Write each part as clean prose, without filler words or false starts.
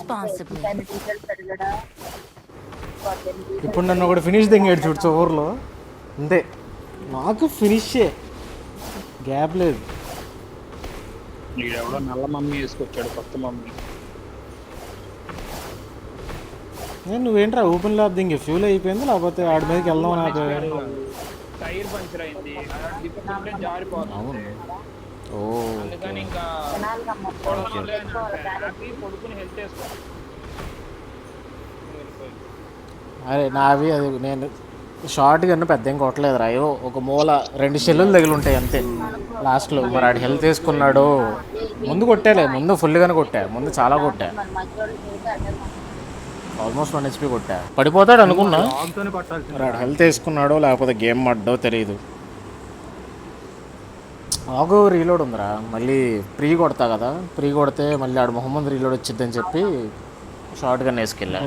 responsibly. ఇప్పుడు నన్ను ఒకటి ఫినిష్ దింగాడు చూడు ఊర్లో అంతే, నాకు ఫినిషే, గ్యాప్ లేదు. వీడెవడో నల్ల మమ్మీ వేసుకొచ్చాడు, కొత్త మమ్మీ. నువ్వేంట్రా ఓపెన్ ల్యాబ్ దింగి ఫ్యూల్ అయిపోయింది, లేకపోతే ఆడి మీదకి వెళ్దాం నాకు. టైర్ పంచర్ అయింది, దిప్పుకుంటే జారిపోతుంది. అవును, ఓ అందుకని ఇంకా కొడుకుని హెల్త్ వేసుకో. అరే నావి అది నేను షార్ట్గా పెద్ద ఏం కొట్టలేదు రా, ఏవో ఒక మూల 2 షెల్లులు తగిలి ఉంటాయి అంతే లాస్ట్లో. మరి ఆడు హెల్త్ వేసుకున్నాడు. ముందు కొట్టాలే, ముందు ఫుల్గానే కొట్టా, ముందు చాలా కొట్టా, ఆల్మోస్ట్ 1 HP కొట్టా. పడిపోతాడు అనుకున్నా, మరి ఆడు హెల్త్ వేసుకున్నాడో లేకపోతే గేమ్ ఆడ్డో తెలియదు. ఆగు రీలోడ్ ఉందిరా, మళ్ళీ ప్రీ కొడతా కదా, ప్రీ కొడితే మళ్ళీ ఆడు మొహమ్మద్ రీలోడ్ వచ్చిద్దని చెప్పి షార్ట్ గన్ వేసుకెళ్ళా.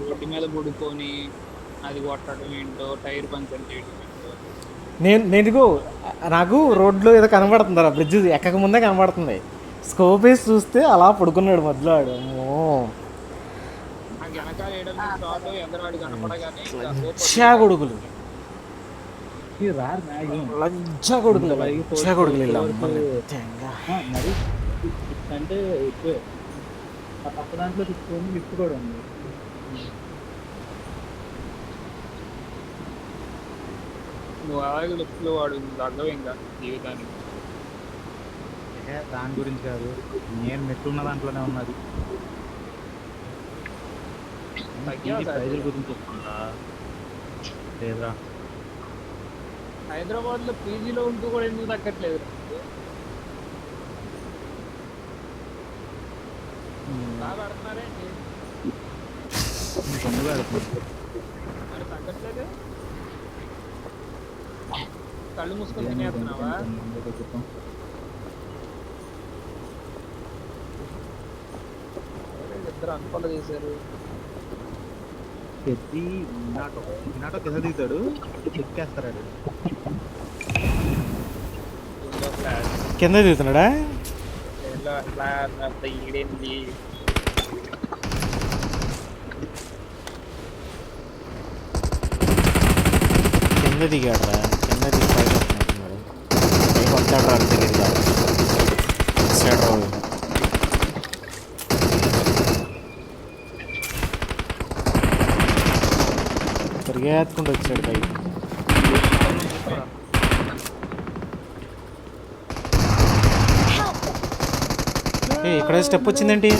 రోడ్డు మీద పడుకొని అది కొట్టడం ఏంటో, టైర్ పంచర్ చేయడం ఏంటో. నేను నాకు రోడ్లో ఏదో కనబడుతుంది రా, బ్రిడ్జ్ ఎక్కక ముందే కనబడుతుంది, స్కోప్ వేసి చూస్తే అలా పడుకున్నాడు మధ్యలో ఆడు. అమ్మో నాకు వెనకాల వేయడం ఎదరాడు కనపడగానే లంచా కొడుకులు, లంచా కొడుకులు, లంచా కొడుకులు ఇలా మరి అంటే ఎక్కువే ఆ పక్క దాంట్లో తీసుకొని లిఫ్ట్ కూడా ఉంది. నువ్వు అలాగే లిఫ్ట్లో వాడు తగ్గవు ఇంకా జీవితానికి. దాని గురించి కాదు, నేను మెట్టున్న దాంట్లోనే ఉన్నది. ప్రైజుల గురించి చెప్తుందా లేదా? హైదరాబాద్ లో పీజీలో ఉంటూ కూడా ఎందుకు తగ్గట్లేదు? బాగా ఆడుతున్నారేంటి? మరి తగ్గట్లేదు, కళ్ళు మూసుకొని తినేస్తున్నావా? ఇద్దరు అనుకోలే చేశారు. పెద్ది నాటో కింద దిగుతాడు, ఎక్కేస్తాడు. కింద దిగుతున్నాడా? ఈడేంది కింద దిగాడు రా, కింద దిగి పైకి వస్తున్నట్టున్నాడు, పైకి వస్తాడు రా దగ్గరగా సైడ్ రావు. పరిగెత్తుకుంటూ వచ్చాడు పైకి. ఇక్కడ స్టెప్ వచ్చిందేంటి?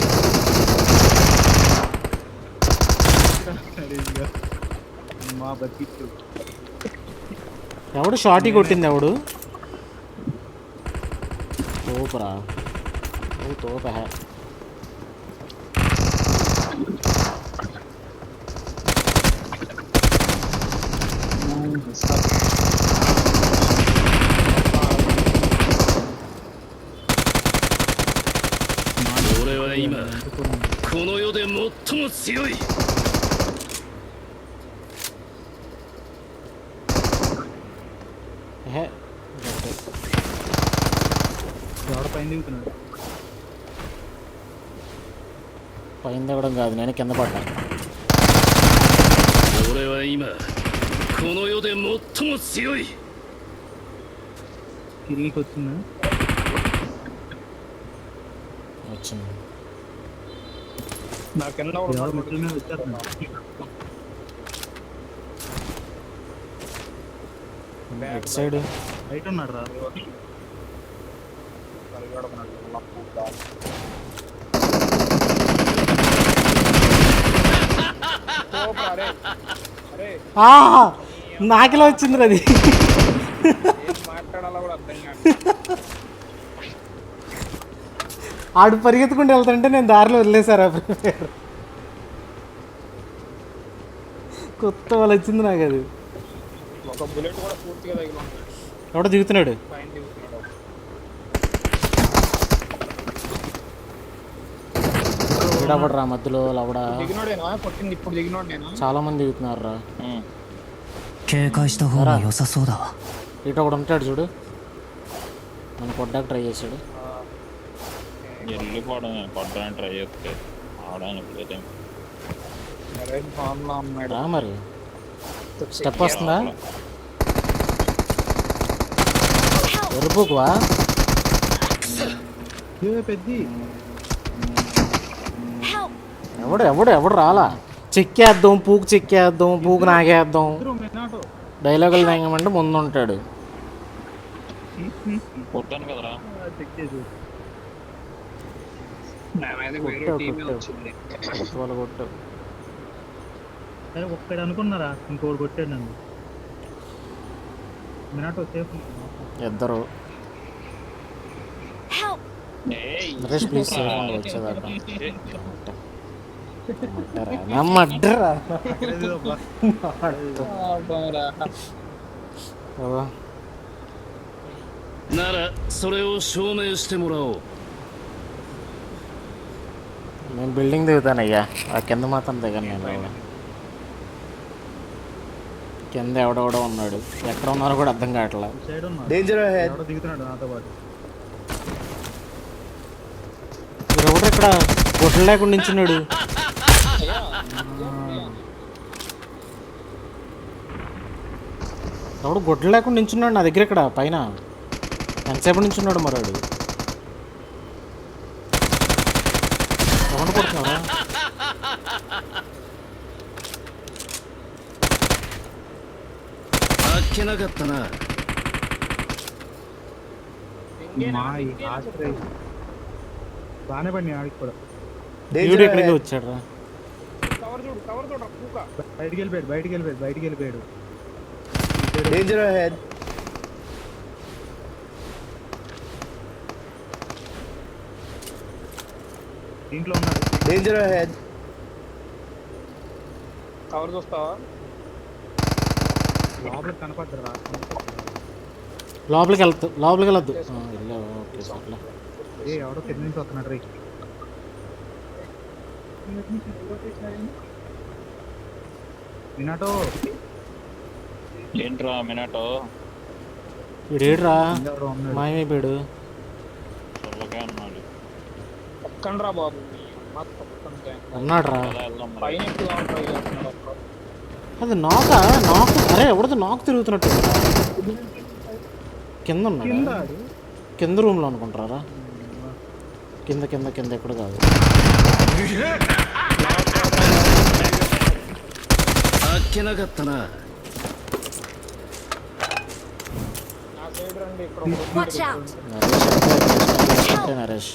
మా బతికిచ్చు ఎవడు షార్టీ కొట్టింది? ఎవడు తోపరా? ఓ తోప. ఎవడ పైన దిగుతున్నాడు? పైన దిగడం కాదు, నేను కింద పడ్డా. తిరిగి వచ్చిందా? వచ్చింది. నా కింద ఎవరు మెట్ల మీద వచ్చేస్తున్నా? ఇటు సైడ్ బయట ఉన్నాడు రా. నాకిలా వచ్చింది అది. మాట్లాడాలా కూడా అర్థం కాదు. ఆడు పరిగెత్తుకుంటూ వెళ్తుంటే నేను దారిలో వదిలేసారా, కొత్త వాళ్ళు వచ్చింది నాకు అది. ఒక బుల్లెట్ కూడా పూర్తిగా తగిలి ఉంటుంది. ఎవడో దిగుతున్నాడు, పైన దిగుతున్నాడు. ఈడపడరా మధ్యలో లవడా. దిగినోడేనా కొట్టింది? ఇప్పుడు దిగినోడు నేను. చాలా మంది దిగుతున్నారు రా. 警戒した方が良さそうだわ。 ఇటు ఒకడు ఉంటాడు చూడు, నన్ను కొట్టడానికి ట్రై చేశాడు. వెళ్ళిపోవడమే కొట్టడానికి ట్రై చేస్తే ఆవడానికి లేదు. నరేష్ ఫామ్లో ఉన్నాడు. రా మరి స్టెప్ వస్తుందా ఎరుపుకువా పెద్ది ఎవడు ఎవడు ఎవడు రాలా చెక్కేద్దాం పూకు చెక్కేద్దాం పూకు నాగేద్దాం మినాటో డైలాగులు తెగమంటే ముందు ఉంటాడు. కొట్టాను కదరా. చెక్ చేసి నా మీద వేరే కొట్టావు, టీమే కొట్టావు. వచ్చింది. వాళ్ళు కొట్టు సరే ఒక్కడు అనుకున్నారా ఇంకోటి కొట్టాడు నన్ను. మినాటో సేఫ్ ఇద్దరు ఏయ్, నరేష్ ప్లీజ్ వచ్చేదాకా నమ్మడ్డరా అబ్బరా. ならそれを証明してもらおう。 నేను బిల్డింగ్ దిగుతానయ్యా ఆ కింద మాత్రం దిగాను నేను. కింద ఎవడెవడో ఉన్నాడు ఎక్కడ ఉన్నారో కూడా అర్థం కావట్లా. సైడ్ ఉన్నా Danger ahead. ఎవడో దిగుతున్నాడు నాతో పాటు. ఎవడు ఇక్కడ గుడ్లు లేకుండా నించున్నాడు. ఎవడు గుడ్లు లేకుండా నించున్నాడు నా దగ్గర ఇక్కడ పైన. ఎంతసేపు నించున్నాడు మరోడు. ఎవడు కొడుతున్నారా?あっけなかったな。 మా ఈ ఆశ్రయ బాగానే పడినాయి ఆడికి కూడా. Danger వీడు ఇక్కడికి ahead. వచ్చాడు రా. కవర్ చూడు కవర్ చూడ పూక. బయటికి వెళ్ళిపోయాడు. Danger ahead. దీంట్లో ఉన్నాడు. Danger ahead. కవర్ చూస్తావా? లోపల కనపడ్డరా. లోపలికి వెళ్ళొద్దు. వెళ్ళావు ఓకే సర్లే. ఎవడో కింద నుంచి వస్తున్నాడు రే. మినాటో ఏంట్రా మినాటో వీడేడ్రా ఎవడో ఉన్నాడు. మాయమైపోయాడు. చల్లగా ఉన్నాడు. పక్కండ్రా బాబు. మాకు పక్కంటే ఉన్నాడు రా. అలా వెళ్దాం మరి. పైన ఎక్కువ ట్రై చేస్తున్నాడు అక్కడ. అది నాకా నాకు అరే ఎవడదో నాకు తిరుగుతున్నట్టు కింద కింద ఉన్నాడు. ఆడు. కింద రూమ్లో అనుకుంటారా? కింద కింద కింద ఎక్కడ కాదు. あっけなかったな。 నా సైడ్ రండి ఇక్కడ ఒకడు ఉన్నాడు. Watch out! నరేష్ అంటే నరేష్.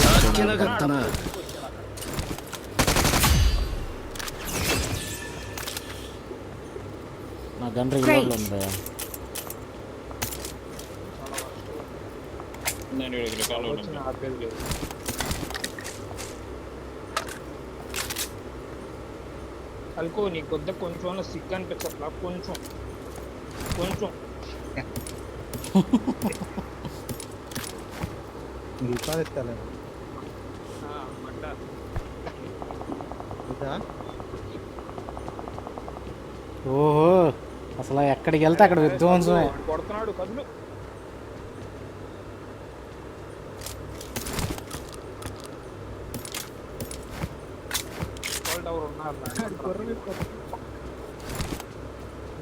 あっけなかったな。 నా గన్ రీలోడ్లో ఉంది భయ్యా. నేను వీడికి రికార్డు వచ్చిన ఆపేది లేదు. అల్కో నీ కొద్ది కొంచెం సిక్ అనిపించట్లా కొంచెం కొంచెం. ఇంకా ఎత్తాలి. మంట. ఇదా? ఓహో అసలు ఎక్కడికి వెళ్తే అక్కడ విధ్వంసమే. వాడు కొడుతున్నాడు కదులు. టవర్ ఉన్నారు.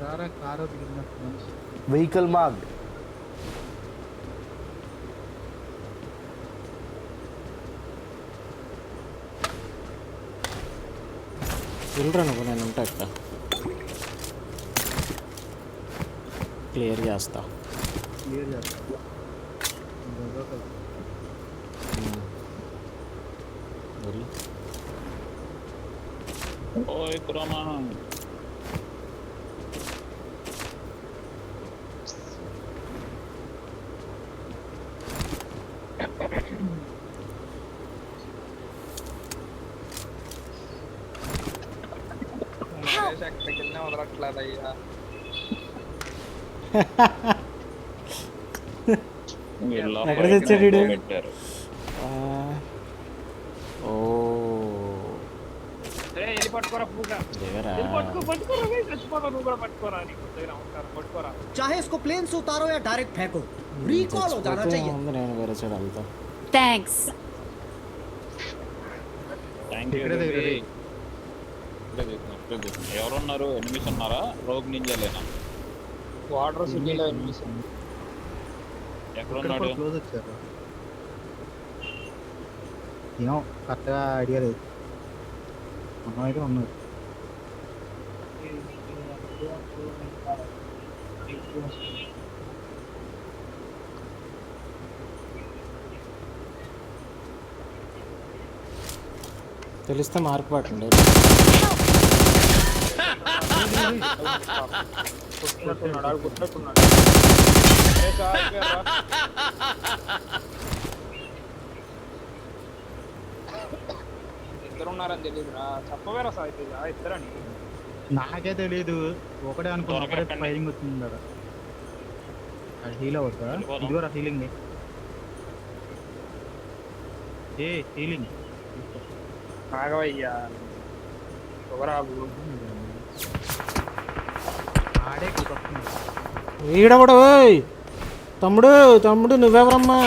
రారా కారు దిగిన మనిషి. Vehicle marked. వెళ్ళరా నువ్వు నేను ఉంటా ఇక్కడ క్లియర్ చేస్తా. క్లియర్ చేస్తా. వెళ్ళు. ఓయ్ కురమా. ఎక్కడికి వదలట్లేదు అయ్యా. వీళ్ళు ఎక్కడ తెచ్చాడు వీడు? పెట్టారు. ఓ వెళ్ళిపోండి. పట్టుకోరా పూగా దిగరా పట్టుకోరా చచ్చిపోతా నువ్వు కూడా పట్టుకోరా నీకు దగ్గర ఉంటారు పట్టుకోరా चाहे इसको प्लेन से उतारो या डायरेक्ट फेंको रिकॉल हो जाना चाहिए ముందు నేను వేరే సైడ్ వెళ్తా. థ్యాంక్స్. థ్యాంక్ యూ ఇక్కడే దగ్గర రే. ఎవరున్నారు? ఎనిమిస్ ఉన్నారా? రోగ్ నింజాలేనా? వాటర్ సిటీలో ఎనిమిషన్ ఎక్కడున్నాడు? క్లోజ్ వచ్చారు. ఏమో కరెక్ట్గా ఐడియా లేదు. అయితే ఉన్నారు. తెలిస్తే మార్పు పట్టండి. కొట్టుకున్నాడు కొట్టుకున్నాడు ఇద్దరు ఉన్నారని తెలియదురా చెప్పవేరా సాయితేజా ఇద్దరని నాకే తెలీదు. ఒకటే అనుకున్నా. ఒకటే ఫైరింగ్ వచ్చింది కదా. అది హీల్ అవుతా. ఇదిగోరా హీలింగ్. ఏ హీలింగ్ రాఘవయ్యా ఒకరాబు ఆడే వస్తున్నాడు. ఈడవడు తమ్ముడు తమ్ముడు నువ్వెవరమ్మా?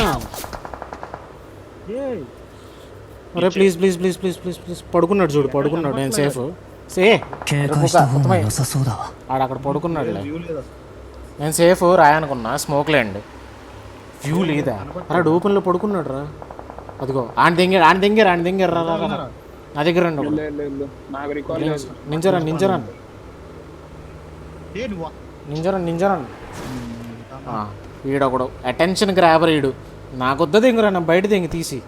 అరే please please please please please please పడుకున్నాడు చూడు పడుకున్నాడు. నేను సేఫ్ సే 警戒した方が良さそうだわ。 ఆడ అక్కడ పడుకున్నాడులే. వ్యూ లేదు అసలు. నేను సేఫ్ రాయనుకున్నా స్మోక్ లేండి. వ్యూ లేదా? అరే ఓపెన్లో పడుకున్నాడు రా. అదిగో ఆయన దింగారు రా రా రా. నా దగ్గర రండి ఒకడు. నాకు రికార్డ్ లేదు నింజరన్ ఏ నువ్వా? నింజరన్ ఈడొకడు అటెన్షన్ గ్రాబర్ ఈడు. నాకొద్ద దింగురా నా బయట దింగి తీసి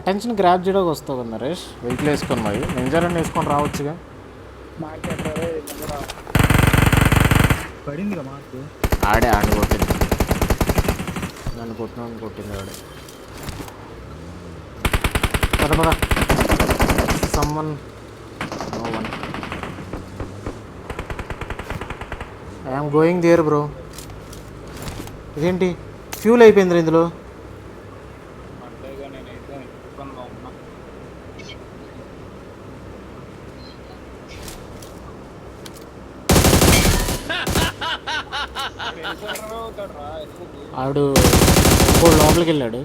అటెన్షన్ గ్రాప్ చేయడానికి వస్తావు కదా నరేష్. వెహికల్ వేసుకొని మరి నింజరన్ వేసుకొని రావచ్చుగా. మార్కెట్ పడింది కదా మాకు. ఆడే కొట్టింది నన్ను కొట్టింది ఆడే. పద summon no one. I'm going there bro. ఇదేంటి ఫ్యూల్ అయిపోయింది ఇందులో. అంతేగా నేనైతే ఇబ్బందిగా ఉన్నా అవుతాడురా ఎందుకు ఆడు ఇంకోటి లోపలికి వెళ్ళాడు.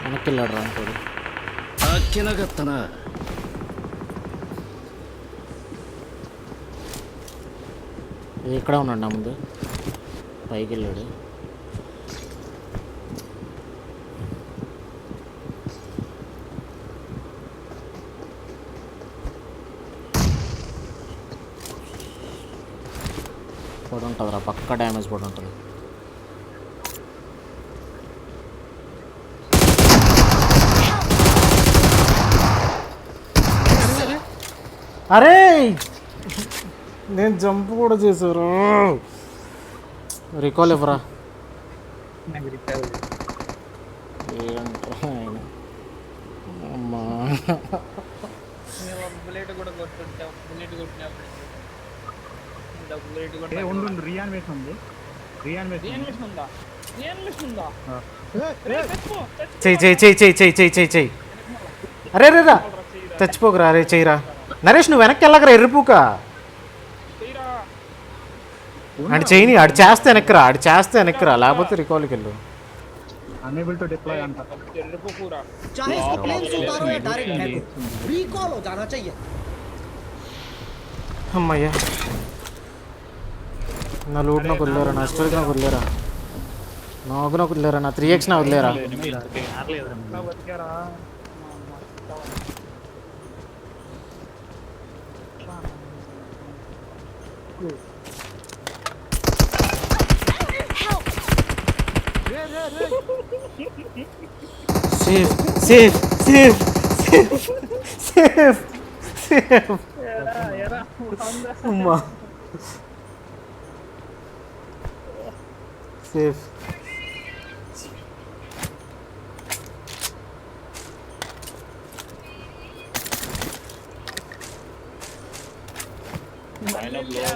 వెనక్కి వెళ్ళాడు రా ఇంకోడు. あっけなかったな。 ఇక్కడే ఉన్నాడు నా ముందు. పైకి వెళ్ళాడు. పడి ఉంటుంది రా పక్క డ్యామేజ్ పడి ఉంటుంది. అరే నేను జంప్ కూడా చేశారు. రికాల్ ఇవ్వరా. నాకు రికార్డ్ ఏంట్రా ఆయన అమ్మా. బుల్లెట్ కూడా కొట్టుంటాం బుల్లెట్ కొట్టినప్పుడు బుల్లెట్ ఏ ఉండు రీయానిమేషన్ ఉంది. రీయానిమేషన్ ఉందా చెయ్యి. అరే రా చచ్చిపోకరా. అరే చెయ్యిరా నరేష్. నువ్వు వెనక్కి వెళ్ళకరా ఎర్రిపూక. ఆడు చేయని ఆడు చేస్తే వెనక్కిరా లేకపోతే రికాల్కి వెళ్ళు. అన్ఏబుల్ టు డిప్లాయ్ అంట. चाहे इसको प्लेन से उतारो या डायरेक्ट फेंको रिकॉल हो जाना चाहिए. అమ్మయ్యా నా లూట్ నాకు వదిలేరా. నా స్టోరీకి నాకు వదిలేరా. నాకు వదిలేరా. నా 3x నా వదిలేరా. సేఫ్ అమ్మా సేఫ్.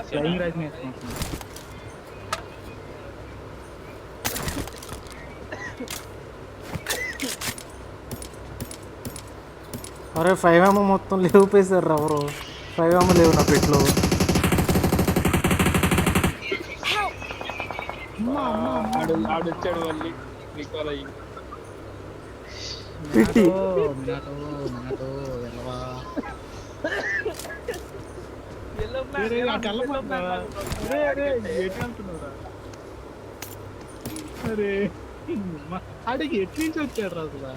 ఫ్లయింగ్ రైజ్ నేర్చుకుంటున్నాను. అరే 5M మొత్తం లేవుపేశారు ఎవరు 5M లేవు నా పెట్లో. ఆడొచ్చాడు మళ్ళీ రికాల్ అయ్యి. పిట్టి మినాటో వెళ్ళవా అరే ఆడికి ఎట్ల నుంచి వచ్చాడు రా అసలు.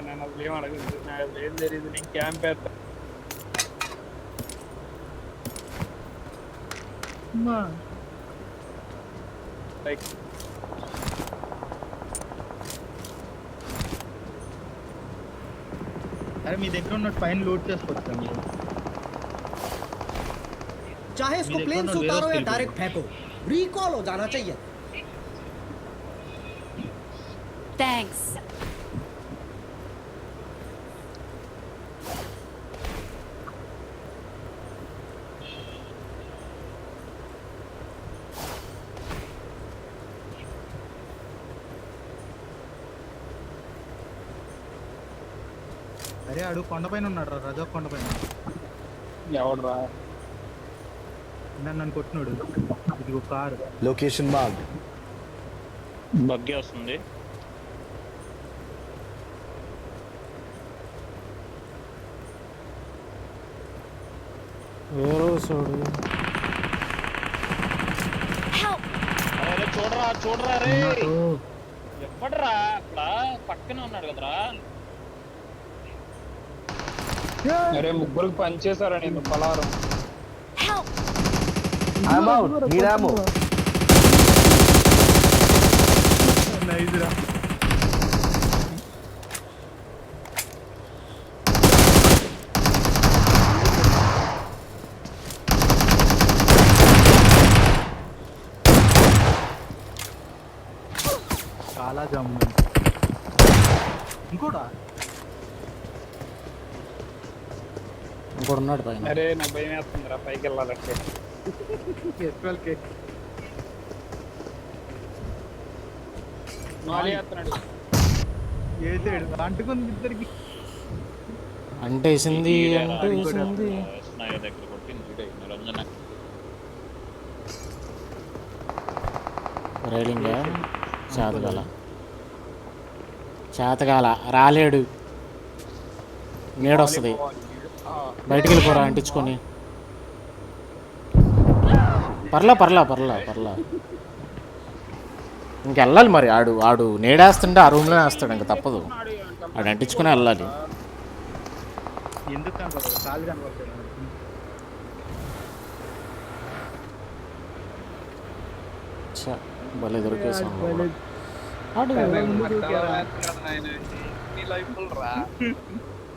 నన్ను అసలు ఏం అడగదు, నాకు అసలు ఏం తెలియదు. నేను క్యాంప్ వేస్తా. లైక్ అరే మీ దగ్గర ఉన్న పైన లోడ్ చేసుకోవచ్చు మీరు. चाहे इसको प्लेन से उतारो या डायरेक्ट फेंको, रिकॉल हो जाना चाहिए. Thanks. అరే ఆడు కొండపైన ఉన్నాడు రా, రజా కొండపైన. ఎవడరా? నన్ను కొట్టినాడు. ఇది ఒక కారు. Location marked. బగ్గే వస్తుంది. వేరే చూడు అరే చూడరా చూడరా రే, మినాటో. ఎవడరా అక్కడ పక్కనే ఉన్నాడు కదరా. అరే ముగ్గురికి పనిచేశారా నేను పలారం. I'm out. Need ammo. Nice రా. చాలా జమ్ము. ఇంకోడా ఇంకోటి ఉన్నాడు పైన. అరే నాకు భయం వేస్తుందిరా పైకి వెళ్ళాలంటే. ఎస్ఎల్కే మాలి వేస్తున్నాడు. వేసాడు అంటుకుంది ఇద్దరికి. అంటేసింది స్నాయ దగ్గర కొట్టింది నిరంజన. రైలింగ్ చేతగాల రాలేడు. నీడొస్తుంది, బయటికి వెళ్ళిపోరా అంటించుకొని. పర్లా ఇంకెళ్ళాలి మరి. ఆడు నీడేస్తుంటే ఆ రూమ్లోనే వేస్తాడు, ఇంకా తప్పదు. ఆడు అంటించుకుని వెళ్ళాలి. ఎందుకు కనపడదు, కాలు కనపడతాడు. భలే దొరికేసాం. ఆడు నీ లైఫ్ రా